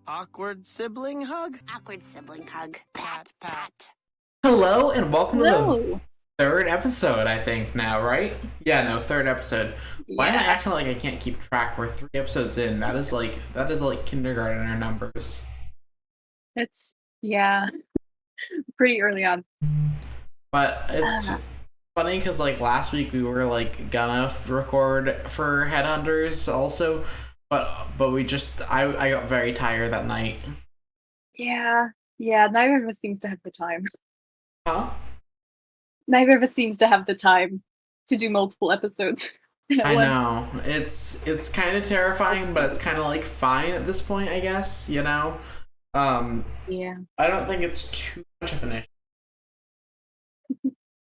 Awkward sibling hug? Awkward sibling hug. Pat, pat. Hello and welcome to the Hello. third episode, I think now, right? Yeah, no, third episode. Why am I Yeah. acting like I can't keep track? We're 3 episodes in. That is like kindergartner numbers. It's pretty early on. But it's funny because like last week we were like gonna record for Headhunters also, but we just I got very tired that night. Yeah. Neither of us seems to have the time. Huh? Neither of us seems to have the time to do multiple episodes. at I once. know. It's kind of terrifying, but it's kind of like fine at this point, I guess, you know? Yeah. I don't think it's too much of an issue.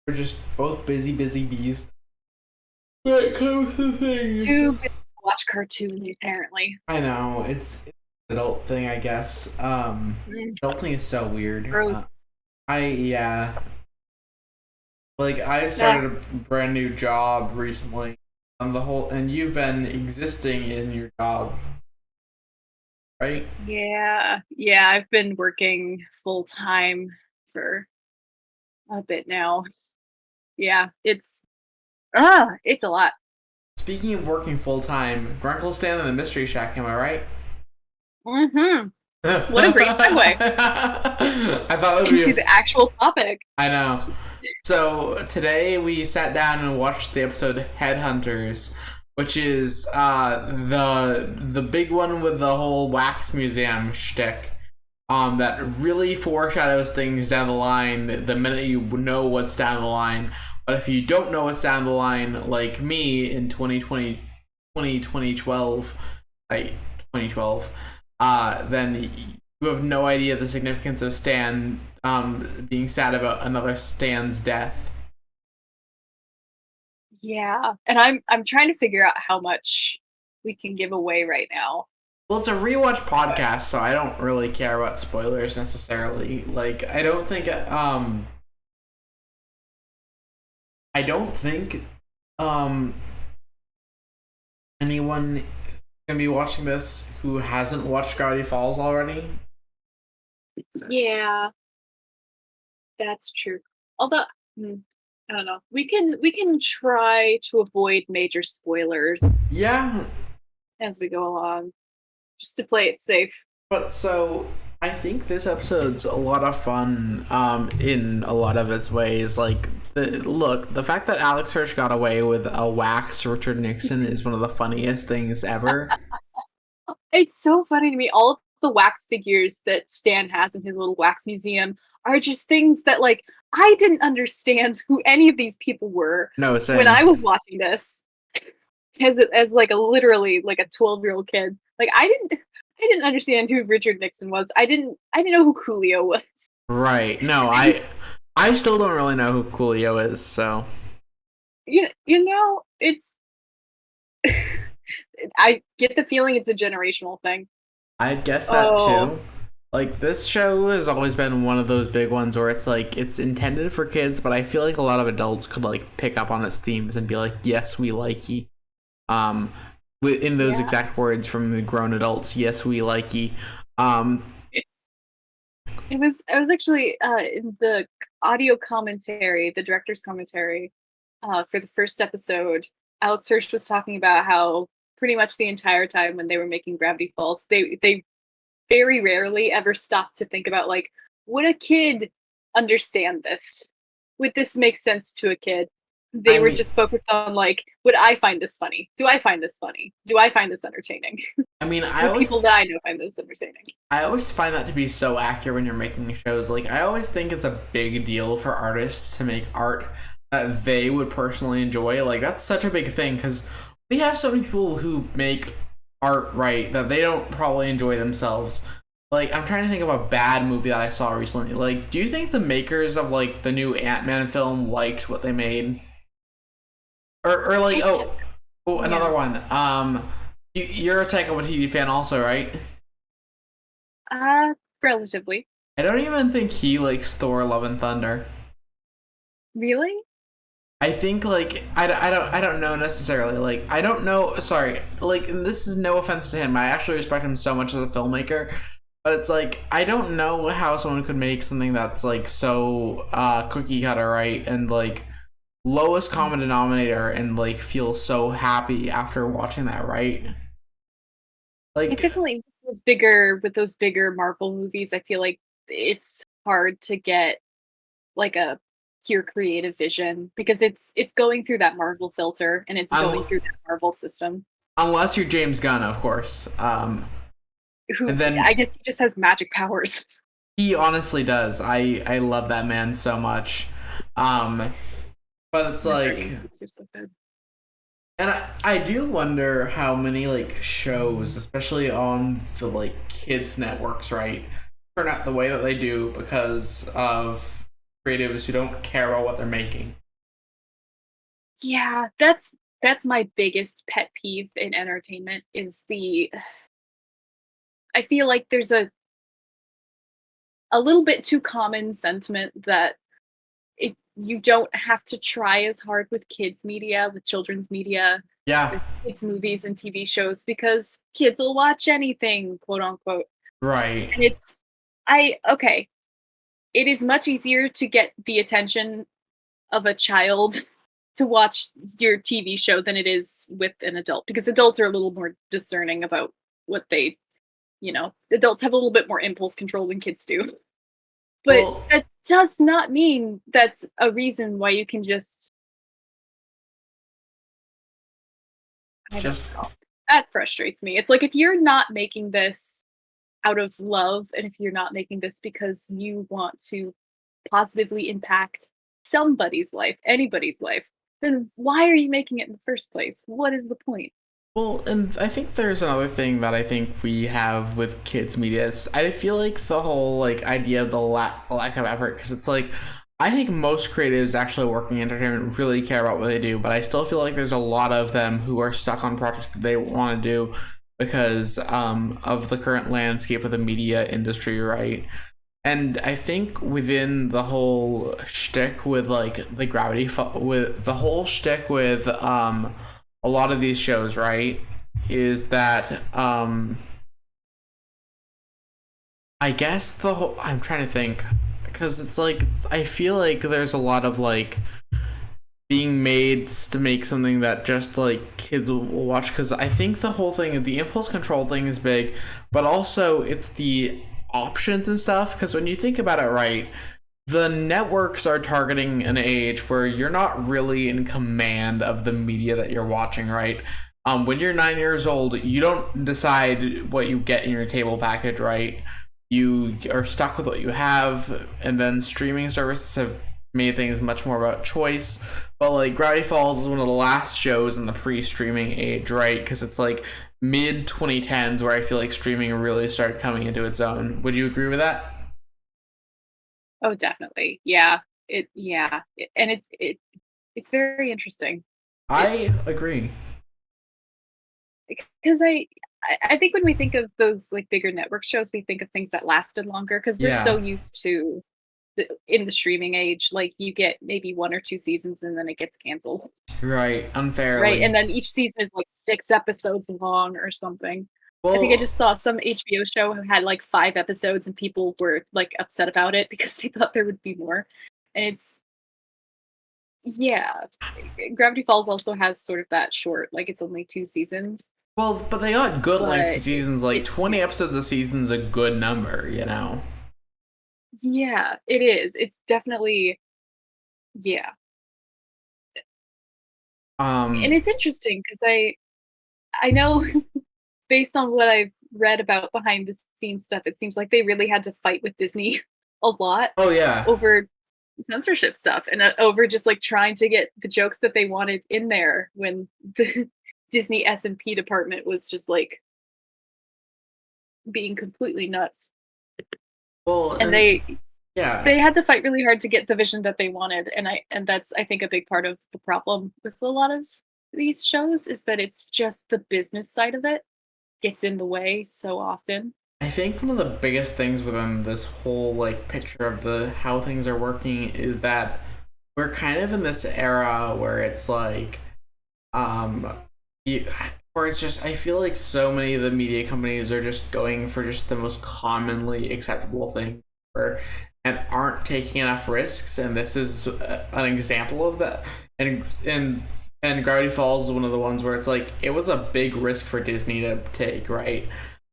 We're just both busy bees. When it comes to things. Too busy to watch cartoons, apparently. I know, it's an adult thing, I guess. Adulting is so weird. Gross. Like, I started a brand new job recently, and you've been existing in your job, right? Yeah, I've been working full time for a bit now. Yeah, it's a lot. Speaking of working full time, Grunkle Stan in the Mystery Shack, am I right? Mm-hmm. What a great segue. I thought it would be Into the actual topic. I know. So today we sat down and watched the episode Headhunters, which is the big one with the whole wax museum shtick. That really foreshadows things down the line the minute you know what's down the line. But if you don't know what's down the line, like me in 2012, then you have no idea the significance of Stan being sad about another Stan's death. Yeah, and I'm trying to figure out how much we can give away right now. Well, it's a rewatch podcast, so I don't really care about spoilers necessarily. Like, I don't think anyone gonna be watching this who hasn't watched Gravity Falls already. Yeah, that's true. Although, I don't know. We can try to avoid major spoilers Yeah, as we go along, just to play it safe. but so I think this episode's a lot of fun in a lot of its ways. Like, the fact that Alex Hirsch got away with a wax Richard Nixon is one of the funniest things ever. It's so funny to me. All of the wax figures that Stan has in his little wax museum are just things that, like, I didn't understand who any of these people were No, same. when I was watching this as like literally like a 12-year-old kid. Like, I didn't understand who Richard Nixon was. I didn't know who Coolio was. Right. No, I still don't really know who Coolio is, so. You know, it's I get the feeling it's a generational thing. I'd guess that too. Like, this show has always been one of those big ones where it's like, it's intended for kids, but I feel like a lot of adults could like pick up on its themes and be like, yes, we like ye. In those exact words from the grown adults, yes, we like ye. I was actually in the audio commentary, the director's commentary, for the first episode. Alex Hirsch was talking about how pretty much the entire time when they were making Gravity Falls, they very rarely ever stopped to think about, like, would a kid understand this? Would this make sense to a kid? They were just focused on, like, would I find this funny? Do I find this funny? Do I find this entertaining? I mean, People that I know find this entertaining. I always find that to be so accurate when you're making shows. Like, I always think it's a big deal for artists to make art that they would personally enjoy. Like, that's such a big thing, because we have so many people who make art, right, that they don't probably enjoy themselves. Like, I'm trying to think of a bad movie that I saw recently. Like, do you think the makers of, like, the new Ant-Man film liked what they made? Or like, another one. You're a Taika Waititi fan also, right? Relatively. I don't even think he likes Thor: Love and Thunder. Really? I think, like, I don't know necessarily. Like, I don't know. Sorry. Like, and this is no offense to him. I actually respect him so much as a filmmaker. But it's like I don't know how someone could make something that's like so cookie cutter, right? And like lowest common denominator and like feel so happy after watching that, right? It Like definitely was bigger with those bigger Marvel movies. I feel like it's hard to get like a pure creative vision because it's going through that Marvel filter and it's going un- through that Marvel system. unless you're James Gunn, of course. And Who then I guess he just has magic powers. he honestly does. I love that man so much. Um but it's The like Guardian movies are so good. and I do wonder how many like shows, especially on the like kids networks, right, turn out the way that they do because of creatives who don't care about what they're making. Yeah, that's my biggest pet peeve in entertainment is the I feel like there's a little bit too common sentiment that you don't have to try as hard with kids media, with children's media, Yeah, with kids movies and TV shows because kids will watch anything, quote unquote. right. And it's I okay, it is much easier to get the attention of a child to watch your TV show than it is with an adult because adults are a little more discerning about what they, adults have a little bit more impulse control than kids do. But Well, that does not mean that's a reason why you can just I don't just know. That frustrates me. It's like if you're not making this out of love and if you're not making this because you want to positively impact somebody's life, anybody's life, then why are you making it in the first place? What is the point? well, and I think there's another thing that I think we have with kids media. I feel like the whole like idea of the lack of effort because it's like I think most creatives actually working in entertainment really care about what they do, but I still feel like there's a lot of them who are stuck on projects that they want to do because of the current landscape of the media industry, right? And I think within the whole shtick with like the with the whole shtick with a lot of these shows, right, is that I guess the whole I'm trying to think because it's like I feel like there's a lot of like being made to make something that just like kids will watch because I think the whole thing the impulse control thing is big, but also it's the options and stuff because when you think about it, right, the networks are targeting an age where you're not really in command of the media that you're watching, right? When you're 9 years old, you don't decide what you get in your cable package, right? You are stuck with what you have, and then streaming services have made things much more about choice. But like Gravity Falls is one of the last shows in the pre-streaming age, right? Because it's like mid 2010s where I feel like streaming really started coming into its own. Would you agree with that? Oh, definitely. Yeah. And it's very interesting. It I agree. because I think when we think of those like bigger network shows, we think of things that lasted longer because we're so Yeah. used to in the streaming age, like you get maybe one or two seasons and then it gets canceled. Right. Right, and Unfairly. then each season is like 6 episodes long or something. I think I Well, just saw some HBO show who had like 5 episodes and people were like upset about it because they thought there would be more. And it's yeah, Gravity Falls also has sort of that short, like it's only 2 seasons, but they got good lengthy but seasons. Like it 20 episodes a season's a good number, you know. yeah, it is. It's definitely yeah. And Um. it's interesting because I know based on what I've read about behind the scenes stuff, it seems like they really had to fight with Disney a lot Oh yeah. over censorship stuff and over just like trying to get the jokes that they wanted in there when the Disney S&P department was just like being completely nuts. Well, And and yeah, they had to fight really hard to get the vision that they wanted and that's I think a big part of the problem with a lot of these shows is that it's just the business side of it gets in the way so often. I think one of the biggest things within this whole like picture of the how things are working is that we're kind of in this era where it's like um you, Or it's just, I feel like so many of the media companies are just going for just the most commonly acceptable thing and aren't taking enough risks, and this is an example of that. And Gravity Falls is one of the ones where it's like, it was a big risk for Disney to take, right?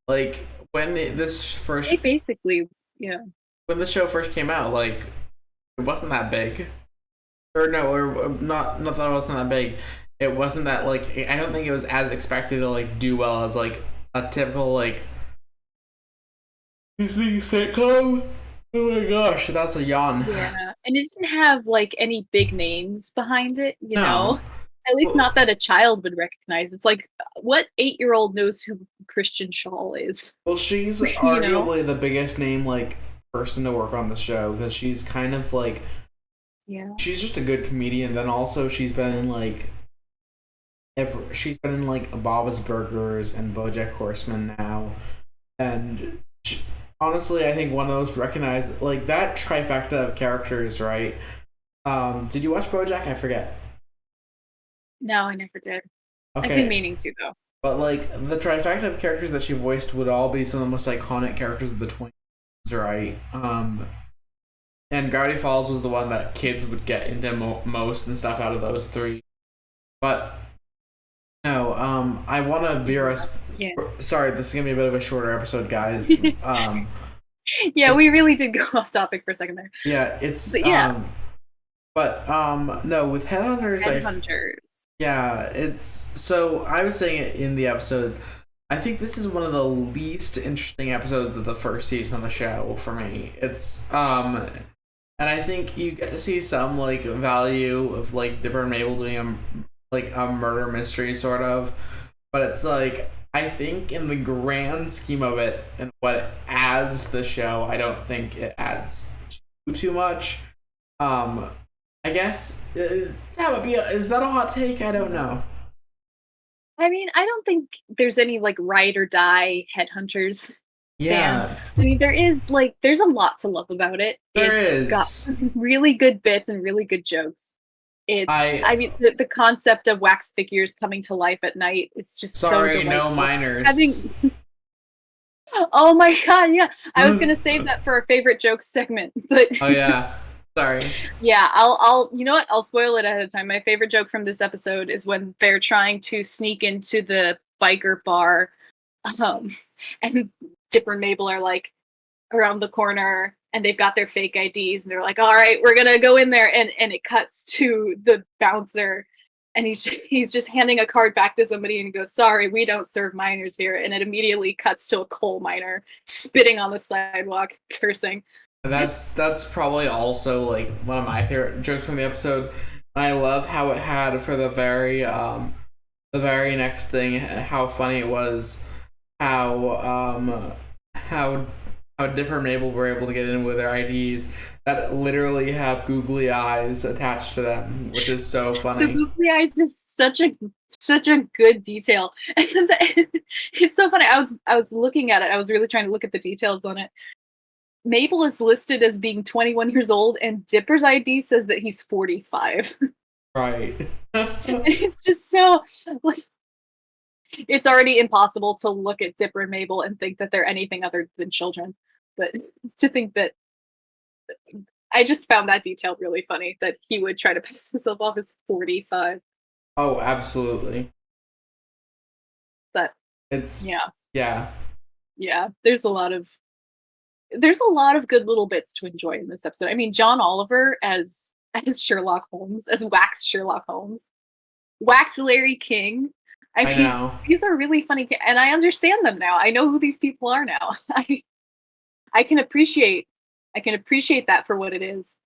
Like, when this first... They basically, yeah. When the show first came out, like, it wasn't that big. Or no, or not that it wasn't that big. It wasn't that, like, I don't think it was as expected to, like, do well as, like, a typical, like, Disney sitcom. Oh my gosh, that's a yawn. Yeah, and it didn't have, like, any big names behind it, you No. know? At least not that a child would recognize. It's like, what 8-year-old knows who Christian Shaw is? Well, she's arguably the biggest name, like, person to work on the show, because she's kind of, like... Yeah. She's just a good comedian. Then also she's been in, like... she's been in, like, Bob's Burgers and BoJack Horseman now. And honestly, I think one of those recognized... Like, that trifecta of characters, right? Did you watch BoJack? I forget. No, I never did. Okay. I've been meaning to, though. But, like, the trifecta of characters that she voiced would all be some of the most iconic characters of the 20s, right? And Gravity Falls was the one that kids would get into most and stuff out of those three. But, no, I want to veer us... Yeah. Sorry, this is going to be a bit of a shorter episode, guys. Yeah, we really did go off topic for a second there. Yeah, it's... But, yeah. No, with Headhunters... Yeah, it's... So, I was saying it in the episode... I think this is one of the least interesting episodes of the first season of the show for me. It's... And I think you get to see some, like, value of, like, Dipper and Mabel doing a murder mystery, sort of. But it's, like, I think in the grand scheme of it and what it adds to the show, I don't think it adds too much. I guess that would be... is that a hot take? I don't know. I mean, I don't think there's any, like, ride or die Headhunters fans. I mean, there's a lot to love about it. It's got really good bits and really good jokes. I mean, the concept of wax figures coming to life at night is just so delightful. No minors. Oh my god, yeah. I was gonna save that for our favorite jokes segment, but oh yeah. Sorry. Yeah, I'll you know what? I'll spoil it ahead of time. My favorite joke from this episode is when they're trying to sneak into the biker bar, and Dipper and Mabel are like around the corner and they've got their fake IDs and they're like, all right, we're gonna go in there, and it cuts to the bouncer and he's just handing a card back to somebody and he goes, sorry, we don't serve minors here, and it immediately cuts to a coal miner spitting on the sidewalk, cursing. That's probably also, like, one of my favorite jokes from the episode. I love how it had for the very next thing, how funny it was, how Dipper and Mabel were able to get in with their IDs that literally have googly eyes attached to them, which is so funny. The googly eyes is such a good detail. And it's so funny. I was looking at it. I was really trying to look at the details on it. Mabel is listed as being 21 years old, and Dipper's ID says that he's 45. Right. And it's just so, like, it's already impossible to look at Dipper and Mabel and think that they're anything other than children. But to think that, I just found that detail really funny, that he would try to pass himself off as 45. Oh, absolutely. But it's yeah. There's a lot of good little bits to enjoy in this episode. I mean, John Oliver as Sherlock Holmes, as Wax Sherlock Holmes, Wax Larry King. I mean, these are really funny, and I understand them now. I know who these people are now. I can appreciate that for what it is.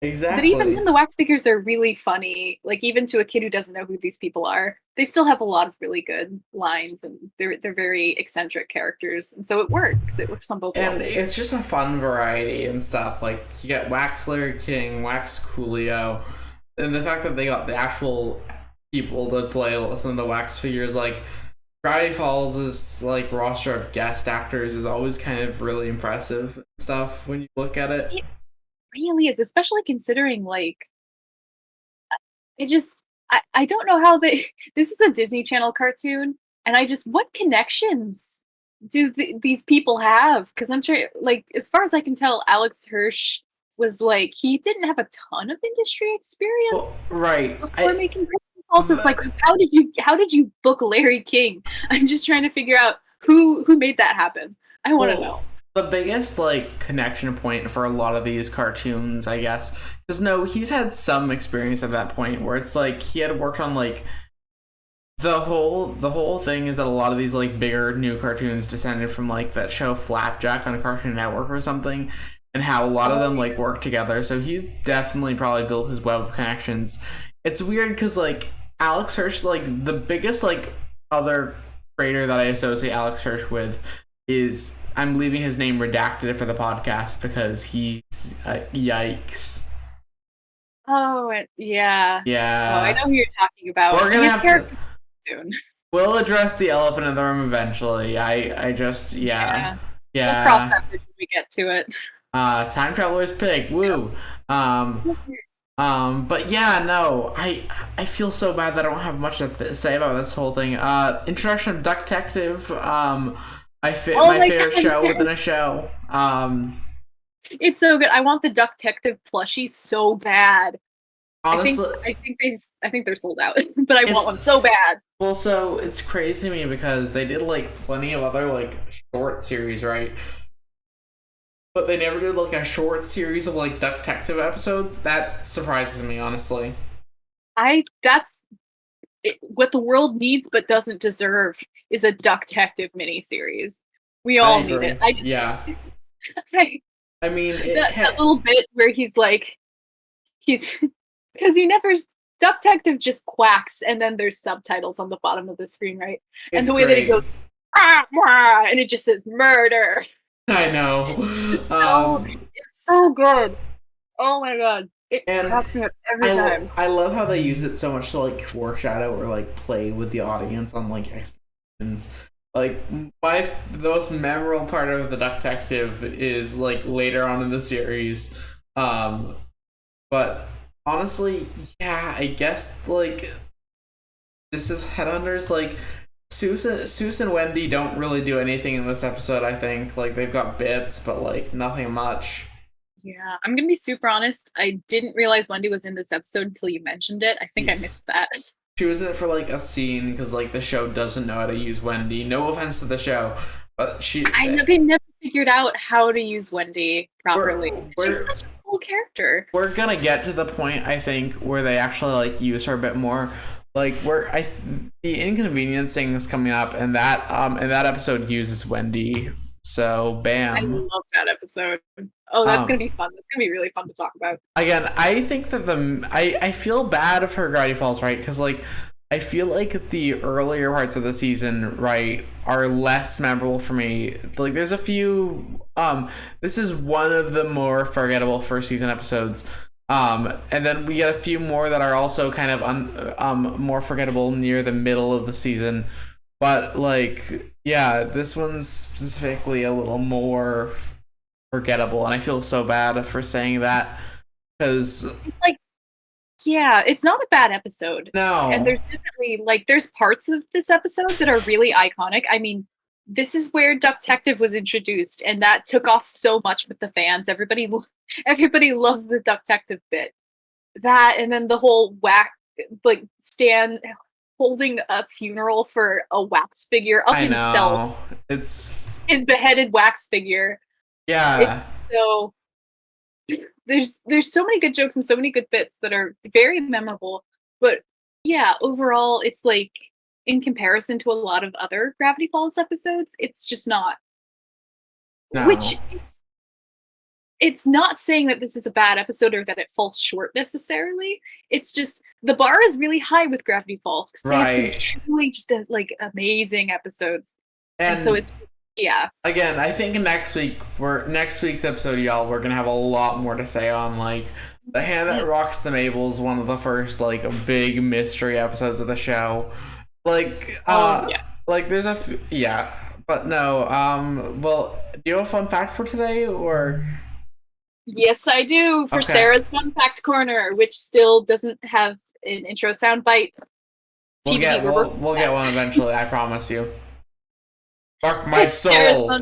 Exactly. But even then, the wax figures are really funny. Like, even to a kid who doesn't know who these people are, they still have a lot of really good lines, and they're very eccentric characters, and so it works. It works on both levels. And it's just a fun variety and stuff. Like, you get Wax Larry King, Wax Coolio, and the fact that they got the actual people to play some of the wax figures, like Gravity Falls' like roster of guest actors is always kind of really impressive and stuff when you look at it. It really is, especially considering, like, I don't know how this is a Disney Channel cartoon, And what connections do these people have? Because I'm sure, like, as far as I can tell, Alex Hirsch was like, he didn't have a ton of industry experience right. before making Gravity Falls. So it's like, how did you book Larry King? I'm just trying to figure out who made that happen. I want to know. The biggest like connection point for a lot of these cartoons, I guess, because no, he's had some experience at that point where it's like he had worked on like the whole thing is that a lot of these like bigger new cartoons descended from like that show Flapjack on Cartoon Network or something, and how a lot of them like work together. So he's definitely probably built his web of connections. It's weird because like Alex Hirsch, like the biggest like other creator that I associate Alex Hirsch with is, I'm leaving his name redacted for the podcast because he's yikes. Oh, yeah. Yeah. Oh, I know who you're talking about. We're gonna have to soon. We'll address the elephant in the room eventually. I just yeah. We'll cross that bridge when we get to it. Time Traveler's Pig. Woo. But yeah, no, I feel so bad that I don't have much to say about this whole thing. Introduction of Duck Detective. My favorite show within a show. It's so good. I want the Duck Detective plushie so bad. Honestly, I think they're sold out, but I want one so bad. Well, so it's crazy to me because they did like plenty of other like short series, right? But they never did like a short series of like Duck Detective episodes. That surprises me, honestly. That's what the world needs but doesn't deserve is a Duck Detective miniseries. We all need it. I mean, that little bit where he's because Duck Detective just quacks and then there's subtitles on the bottom of the screen, right? And the way that it goes, and it just says murder. I know. It's so good. Oh my god. It cracks me up every time. I love how they use it so much to like foreshadow or like play with the audience on like expectations. Like the most memorable part of the Duck Detective is like later on in the series. But honestly, yeah, I guess like this is Headhunters. Like Seuss and Wendy don't really do anything in this episode. I think like they've got bits, but like nothing much. Yeah, I'm gonna be super honest. I didn't realize Wendy was in this episode until you mentioned it. I think I missed that. She was in it for like a scene because like the show doesn't know how to use Wendy. No offense to the show, but I know they never figured out how to use Wendy properly. She's such a cool character. We're gonna get to the point, I think, where they actually like use her a bit more. Like the Inconveniencing is coming up, and that episode uses Wendy. So bam! I love that episode. Oh, that's gonna be fun. That's gonna be really fun to talk about. Again, I think that I feel bad for Gravity Falls, right? Because like I feel like the earlier parts of the season, right, are less memorable for me. Like there's a few. This is one of the more forgettable first season episodes. And then we get a few more that are also kind of more forgettable near the middle of the season. But like, yeah, this one's specifically a little more forgettable, and I feel so bad for saying that because it's like, yeah, it's not a bad episode. No, and there's definitely like there's parts of this episode that are really iconic. I mean, this is where Duck Detective was introduced, and that took off so much with the fans. Everybody loves the Duck Detective bit. That, and then the whole Stan holding a funeral for a wax figure of himself. It's his beheaded wax figure. Yeah. It's so there's so many good jokes and so many good bits that are very memorable. But yeah, overall, it's like in comparison to a lot of other Gravity Falls episodes, it's just not. No. Which it's not saying that this is a bad episode or that it falls short necessarily. It's just the bar is really high with Gravity Falls because they have some truly just amazing episodes, and so it's Again, I think next week's episode, y'all, we're gonna have a lot more to say on like The Hand That Rocks the Mabel is one of the first like big mystery episodes of the show. Like, like there's but no. Well, do you have a fun fact for today or? Yes, I do, for Sarah's Fun Fact Corner, which still doesn't have an intro soundbite. We'll get one eventually. I promise you. Mark my soul.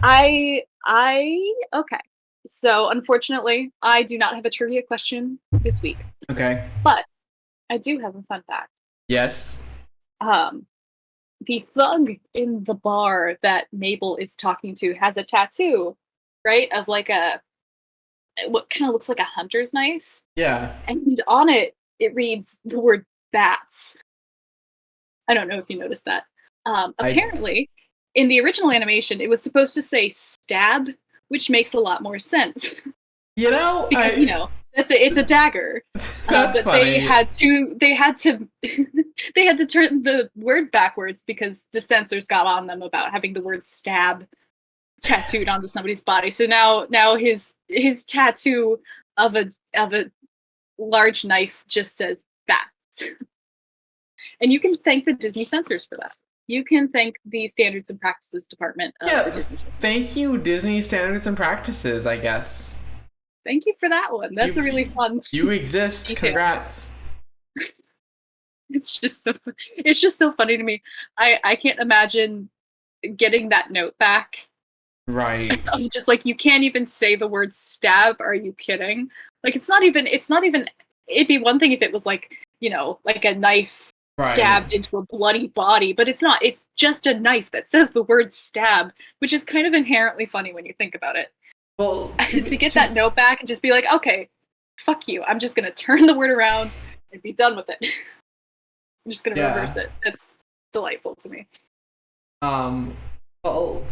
Okay. So unfortunately, I do not have a trivia question this week. Okay. But I do have a fun fact. Yes. The thug in the bar that Mabel is talking to has a tattoo, right? Of like what kind of looks like a hunter's knife. Yeah. And on it reads the word bats. I don't know if you noticed that. Apparently, in the original animation, it was supposed to say stab, which makes a lot more sense. You know, because it's a dagger. That's but funny. they had to they had to turn the word backwards because the censors got on them about having the word stab tattooed onto somebody's body. So now his tattoo of a large knife just says bats. And you can thank the Disney censors for that. You can thank the Standards and Practices Department of the Disney. Thank you, Disney Standards and Practices, I guess. Thank you for that one. That's a really fun. You exist. Detail. Congrats. It's just so funny to me. I can't imagine getting that note back. Right. I'm just like, you can't even say the word stab. Are you kidding? Like, it's not even. It'd be one thing if it was like, like a knife stabbed into a bloody body, but it's not. It's just a knife that says the word stab, which is kind of inherently funny when you think about it. Well, to get that note back and just be like, okay, fuck you. I'm just gonna turn the word around and be done with it. I'm just gonna reverse it. That's delightful to me. Well,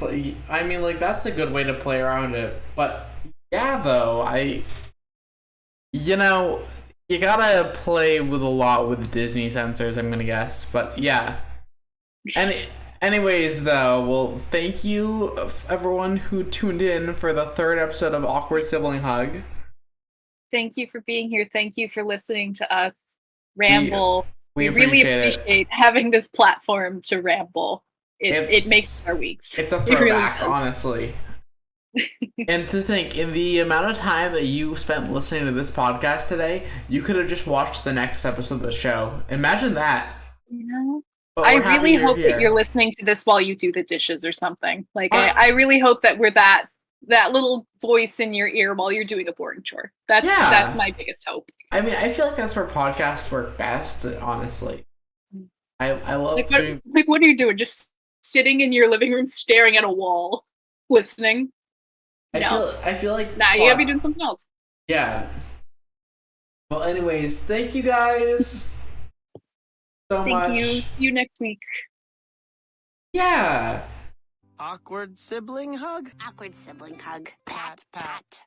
I mean, like, that's a good way to play around it. But yeah, though, you gotta play with a lot with Disney censors, I'm gonna guess. But yeah. Anyways, though, well, thank you, everyone who tuned in for the 3rd episode of Awkward Sibling Hug. Thank you for being here. Thank you for listening to us ramble. We really appreciate having this platform to ramble. It makes our weeks. It's a throwback, honestly. And to think, in the amount of time that you spent listening to this podcast today, you could have just watched the next episode of the show. Imagine that. I really hope that you're listening to this while you do the dishes or something. Like, I really hope that we're that little voice in your ear while you're doing a boring chore. That's my biggest hope. I mean, I feel like that's where podcasts work best, honestly. I love doing... what are you doing? Just sitting in your living room staring at a wall, listening? I feel like... Nah, you gotta be doing something else. Yeah. Well, anyways, thank you guys so much. Thank you. See you next week. Yeah. Awkward sibling hug? Awkward sibling hug. Pat, pat.